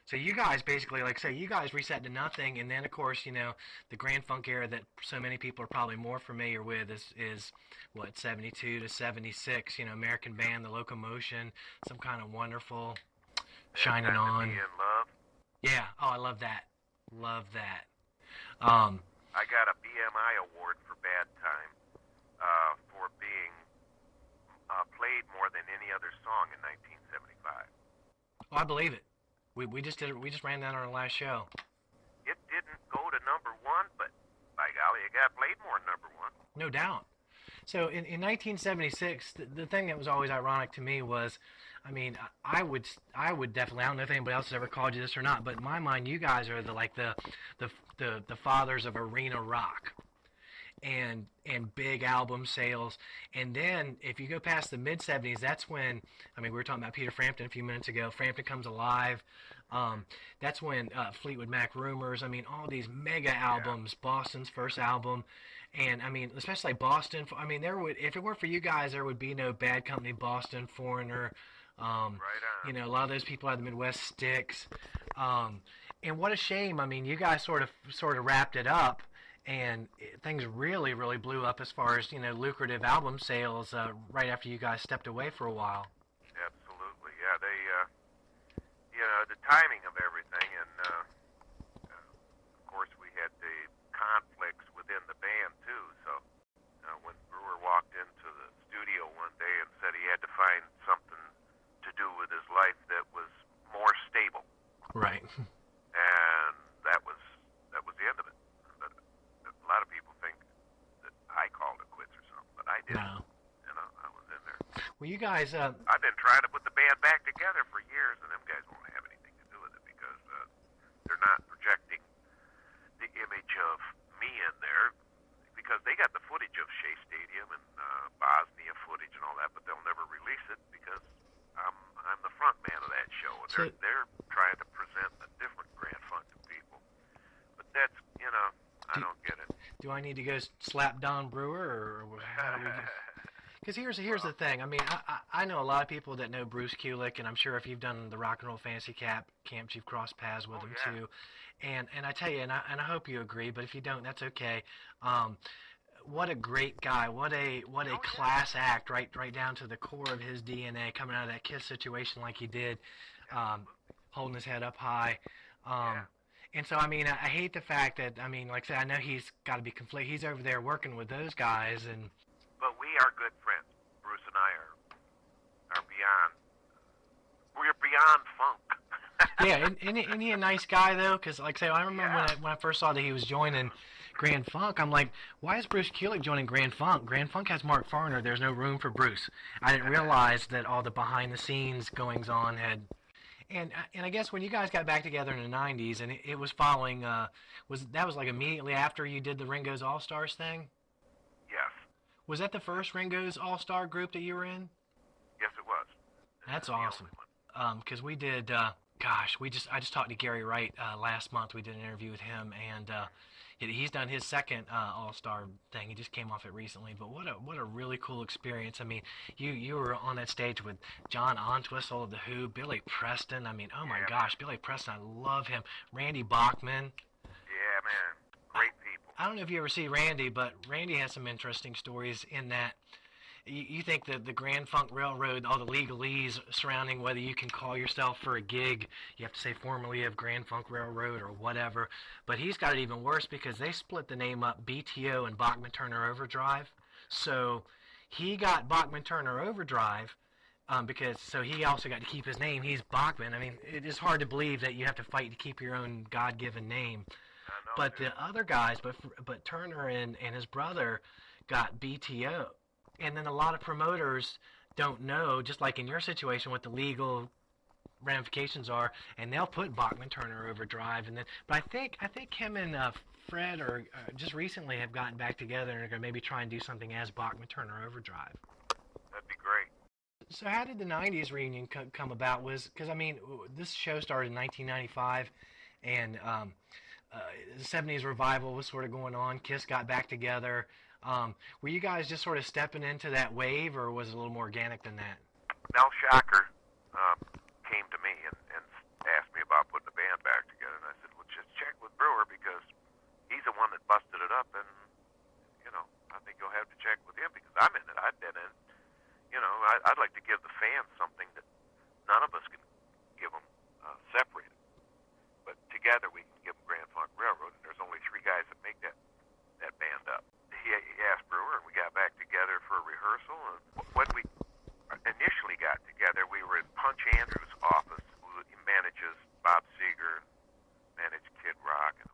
So you guys basically, like, say, you guys reset to nothing, and then of course, the Grand Funk era that so many people are probably more familiar with is what, 72 to 76. American Band, The Locomotion, Some Kind of Wonderful, Yeah, Shining Time to Be On. in Love. Yeah. Oh, I love that. Love that. Um, I got a BMI award for Bad Time for being played more than any other song in 1975. oh, I believe it. We just did it. We just ran that on our last show. It didn't go to number one, but by golly, it got played more than number one. No doubt. So in 1976, the thing that was always ironic to me was, I mean, I would definitely, I don't know if anybody else has ever called you this or not, but in my mind, you guys are the fathers of arena rock and big album sales. And then if you go past the mid 70s, that's when, I mean, we were talking about Peter Frampton a few minutes ago. Frampton Comes Alive. That's when Fleetwood Mac, Rumors. I mean, all these mega albums. Boston's first album. And I mean, especially like Boston. I mean, there would, if it weren't for you guys, there would be no Bad Company, Boston, Foreigner. Right on. A lot of those people out of the Midwest, Sticks. And what a shame. I mean, you guys sort of wrapped it up, and things really, really blew up as far as lucrative album sales right after you guys stepped away for a while. Absolutely, yeah. They, the timing of everything, and of course we had the conflicts within the band too. So when Brewer walked into the studio one day and said he had to find something to do with his life that was more stable, Right. and that was the end of it. But a lot of people think that I called it quits or something, but I didn't. No. I was in there. Well, you guys. I've been trying to put the band back together for years, and them guys won't have anything to do with it because they're not projecting the image of me in there because they got the footage of Shea Stadium and Bosnia footage and all that, but they'll never release it because I'm the front man of that show, and they're trying to present a different Grand Funk to people. But that's I don't get it. Do I need to go slap Don Brewer, or how do we? Because here's the thing. I mean, I know a lot of people that know Bruce Kulick, and I'm sure if you've done the Rock and Roll Fantasy Camp, you've crossed paths with him too. And I tell you, and I hope you agree, but if you don't, that's okay. What a great guy! What a class act, right down to the core of his DNA, coming out of that Kiss situation like he did, holding his head up high. And so, I mean, I hate the fact that, I mean, like I said, I know he's got to be conflicted. He's over there working with those guys, and But we are good friends. Bruce and I are beyond. We're beyond funk. yeah, isn't he a nice guy though? Because like I say, I remember when I first saw that he was joining Grand Funk, I'm like, why is Bruce Kulick joining Grand Funk? Grand Funk has Mark Farner. There's no room for Bruce. I didn't realize that all the behind the scenes goings on had. And I guess when you guys got back together in the '90s, and it was following, was like immediately after you did the Ringo's All Stars thing? Yes. Was that the first Ringo's All Star group that you were in? Yes, it was. That's awesome. Because we did, I just talked to Gary Wright last month. We did an interview with him, and he's done his second All-Star thing. He just came off it recently. But what a really cool experience. I mean, you were on that stage with John Entwistle of The Who, Billy Preston. I mean, oh my gosh, Billy Preston, I love him. Randy Bachman. Yeah, man. Great people. I don't know if you ever see Randy, but Randy has some interesting stories in that you think that the Grand Funk Railroad, all the legalese surrounding whether you can call yourself for a gig, you have to say formerly of Grand Funk Railroad or whatever. But he's got it even worse because they split the name up, BTO and Bachman Turner Overdrive. So he got Bachman Turner Overdrive so he also got to keep his name. He's Bachman. I mean, it is hard to believe that you have to fight to keep your own God-given name. But the other guys, but Turner and his brother got BTO. And then a lot of promoters don't know, just like in your situation, what the legal ramifications are, and they'll put Bachman Turner Overdrive. But I think him and Fred just recently have gotten back together and are going to maybe try and do something as Bachman Turner Overdrive. That'd be great. So how did the '90s reunion come about? Because I mean, this show started in 1995, and the '70s revival was sort of going on. Kiss got back together. Were you guys just sort of stepping into that wave, or was it a little more organic than that? Mel Shocker came to me and asked me about putting the band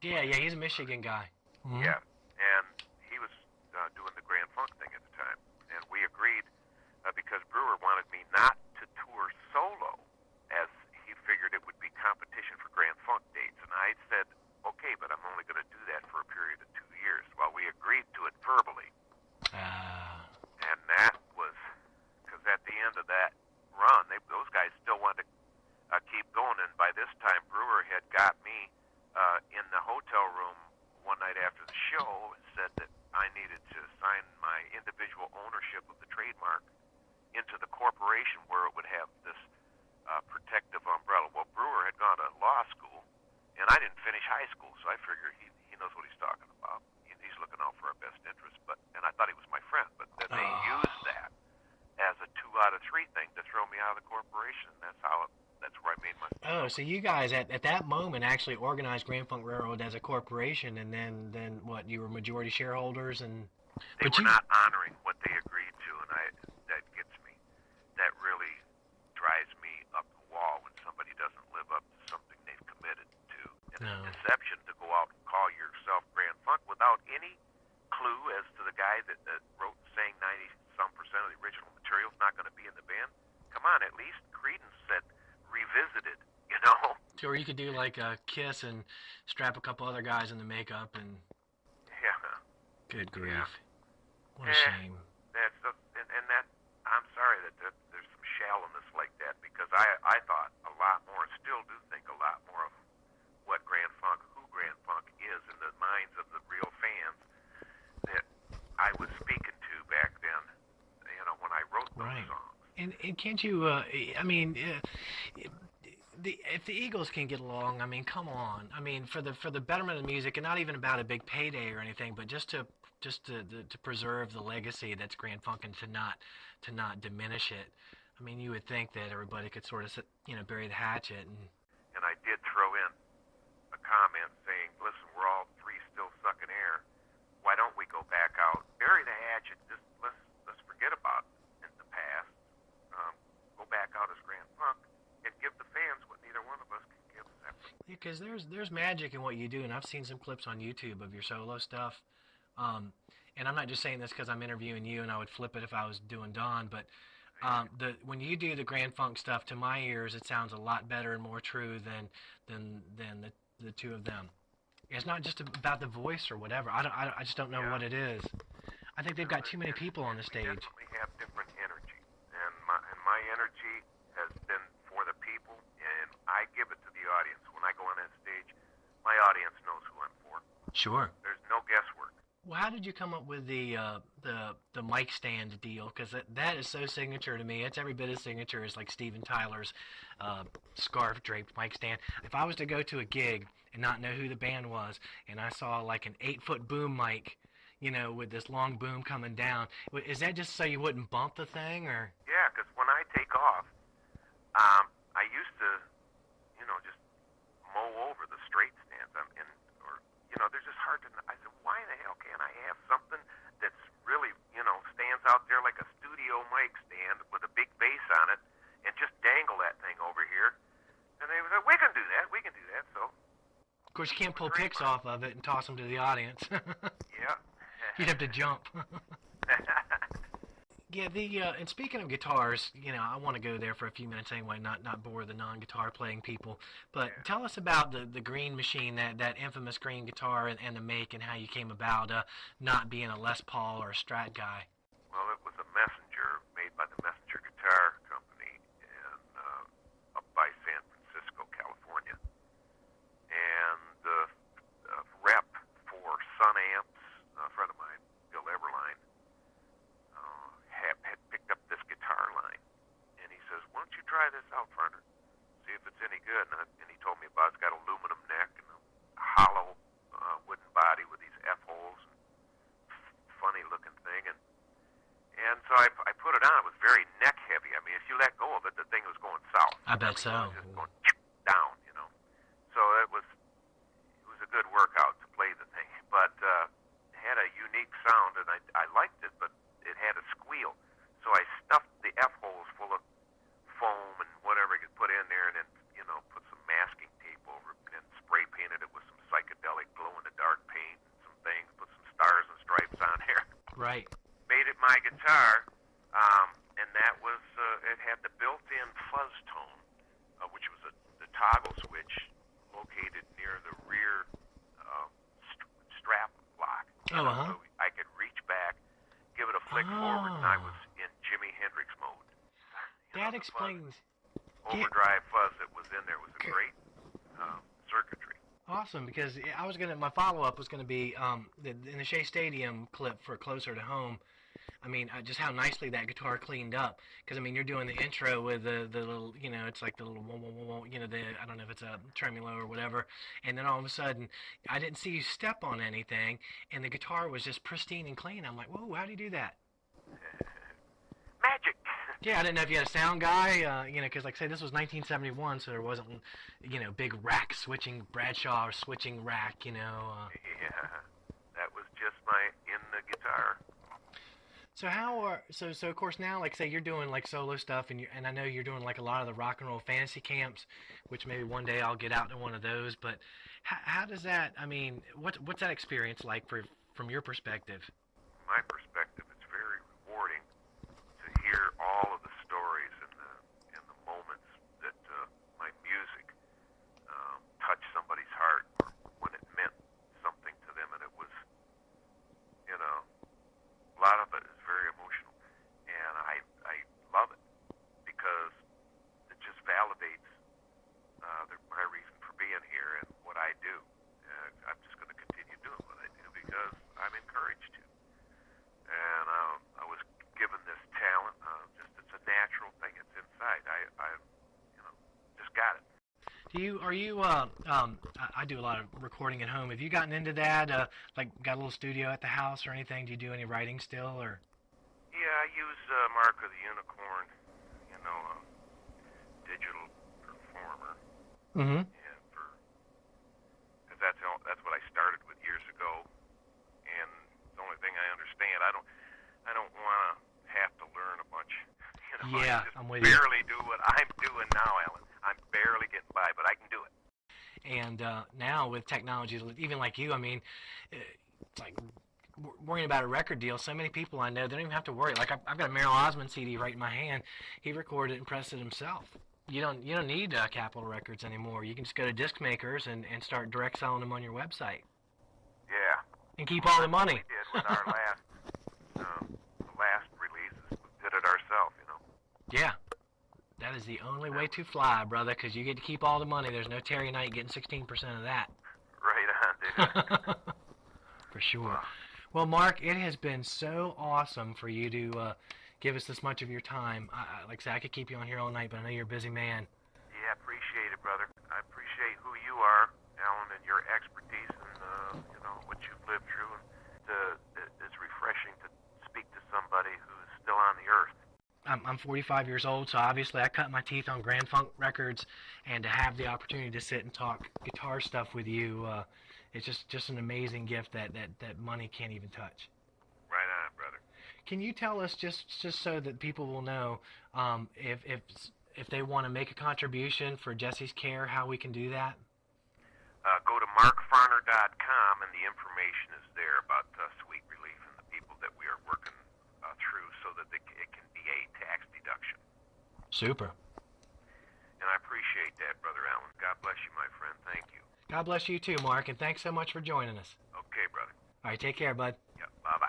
Yeah, he's a Michigan guy. Mm-hmm. Yeah, and he was doing the Grand Funk thing at the time, and we agreed because Brewer wanted me not to tour solo, as he figured it would be competition for Grand Funk dates, and I said, okay, but I'm only going to do that for a period of 2 years. Well, we agreed to it verbally, and that was because at the end of that run, those guys still wanted to keep going, and by this time, Brewer had got me in the hotel room one night after the show and said that I needed to sign my individual ownership of the trademark into the corporation where it would have this protective umbrella. Well, Brewer had gone to law school, and I didn't finish high school, so I figured he knows what he's talking about. He's looking out for our best interest, and I thought he was my friend, but then they used that as a 2 out of 3 thing to throw me out of the corporation, and that's where I made my... Oh, so you guys at that moment actually organized Grand Funk Railroad as a corporation, and then what? You were majority shareholders, and they were not honoring what they agreed to, and that gets me. That really drives me up the wall when somebody doesn't live up to something they've committed to. And it's deception to go out and call yourself Grand Funk without any clue as to the guy that wrote saying 90-some% of the original material is not going to be in the band. Come on, at least Creedence said revisited, you know? Or you could do like a Kiss and strap a couple other guys in the makeup and... Yeah. Good grief. Yeah. What a shame. And that, I'm sorry that there's some shallowness like that, because I thought a lot more, and still do think a lot more of what Grand Funk, who Grand Funk is in the minds of the real fans that I was speaking to back then, you know, when I wrote those songs. And can't you, if the Eagles can get along, I mean, come on. I mean, for the betterment of the music, and not even about a big payday or anything, but just to preserve the legacy that's Grand Funk and to not diminish it. I mean, you would think that everybody could sort of, bury the hatchet. And I did throw in a comment saying, listen, we're all 3 still sucking air. Why don't we go back out, bury the hatchet, just let's forget about in the past, go back out as Grand Funk, and give the fans what neither one of us can give separately. Because there's magic in what you do, and I've seen some clips on YouTube of your solo stuff. And I'm not just saying this because I'm interviewing you, and I would flip it if I was doing Don, but when you do the Grand Funk stuff, to my ears, it sounds a lot better and more true than the 2 of them. It's not just about the voice or whatever. I just don't know what it is. I think they've got too many people on the stage. We definitely have different energy, and my energy has been for the people, and I give it to the audience. When I go on that stage, my audience knows who I'm for. Sure. There's no guesswork. Well, how did you come up with the mic stand deal? Because that is so signature to me. It's every bit as signature as like Steven Tyler's scarf draped mic stand. If I was to go to a gig and not know who the band was, and I saw like an 8-foot boom mic, with this long boom coming down, is that just so you wouldn't bump the thing, or? Yeah, because when I take off, I used to, just mow over the straight stands. They're just hard to. I said, why in the hell can't I have something that's really, stands out there like a studio mic stand with a big bass on it, and just dangle that thing over here? And they said, we can do that. So. Of course, you can't pull pics off of it and toss them to the audience. Yeah. You'd have to jump. Yeah, and speaking of guitars, I want to go there for a few minutes anyway, not bore the non-guitar playing people. But tell us about the green machine, that infamous green guitar, and the make, and how you came about not being a Les Paul or a Strat guy. Well, it was a Messenger made by the Messenger Guitar Company up by San Francisco, California. And the rep for Sun Amps, a friend of mine, Bill Eberline, had picked up this guitar line, and he says, why don't you try this out, Farner, see if it's any good. And he told me about it's got aluminum neck and a hollow wooden body with these F-holes, funny looking thing, and so I put it on. It was very neck heavy. I mean, if you let go of it, the thing was going south. I bet so. It was just going down, so it was a good workout to play the thing, but it had a unique sound, and I liked it, but it had a squeal. So I stuffed the F-holes full of foam and whatever I could put in there, and then, put some masking tape over it, and spray painted it with some psychedelic my guitar, and that was it had the built-in fuzz tone, which was the toggle switch located near the rear strap lock. Oh, uh-huh. So I could reach back, give it a flick forward, and I was in Jimi Hendrix mode. That explains. Overdrive fuzz that was in there was a great circuitry. Awesome, because my follow-up was going to be in the Shea Stadium clip for Closer to Home. I mean, just how nicely that guitar cleaned up. Because, I mean, you're doing the intro with the little, it's like the little, I don't know if it's a tremolo or whatever. And then all of a sudden, I didn't see you step on anything, and the guitar was just pristine and clean. I'm like, whoa, how do you do that? Magic. Yeah, I didn't know if you had a sound guy, because like I say, this was 1971, so there wasn't, big rack switching, Bradshaw switching rack, Yeah, that was just my in the guitar. So so of course now, like say you're doing like solo stuff, and I know you're doing like a lot of the rock and roll fantasy camps, which maybe one day I'll get out to one of those. But how does that? I mean, what's that experience like from your perspective? My perspective, it's very rewarding to hear all of the stories and the moments that my music touched somebody's heart, or when it meant something to them, and it was, a lot of it is very emotional, and I love it because it just validates my reason for being here and what I do. I'm just going to continue doing what I do because I'm encouraged to. And I was given this talent. It's a natural thing. It's inside. I just got it. I do a lot of recording at home. Have you gotten into that? Like got a little studio at the house or anything? Do you do any writing still, or? Yeah, I use Mark of the Unicorn, digital performer. Mm-hmm. And because that's what I started with years ago, and the only thing I understand, I don't want to have to learn a bunch. Yeah, I just I'm with you. barely do what I'm doing now, Alan. I'm barely getting by, but I can do it. And now with technology, even like you, I mean, it's like worrying about a record deal. So many people I know, they don't even have to worry. Like I've got a Merrill Osmond CD right in my hand. He recorded it and pressed it himself. You don't need Capitol Records anymore. You can just go to disc makers and start direct selling them on your website. Yeah. And keep all the money. We did with our last releases. We did it ourselves, Yeah. That is the only way to fly, brother, because you get to keep all the money. There's no Terry Knight getting 16% of that. Right on, dude. For sure. Well, Mark, it has been so awesome for you to give us this much of your time. Like I said, I could keep you on here all night, but I know you're a busy man. Yeah, appreciate it, brother. I appreciate who you are, Alan, and your expertise and what you've lived through. It's refreshing to speak to somebody who's still on the earth. I'm 45 years old, so obviously I cut my teeth on Grand Funk Records, and to have the opportunity to sit and talk guitar stuff with you, it's just an amazing gift that money can't even touch. Right on, brother. Can you tell us, just so that people will know, if they want to make a contribution for Jesse's Care, how we can do that? Go to markfarner.com, and the information is there about Sweet Relief and the people that we are working through so that it can be a tax deduction. Super. And I appreciate that, Brother Allen. God bless you, my friend. Thank you. God bless you too, Mark, and thanks so much for joining us. Okay, brother. All right, take care, bud. Yeah, bye-bye.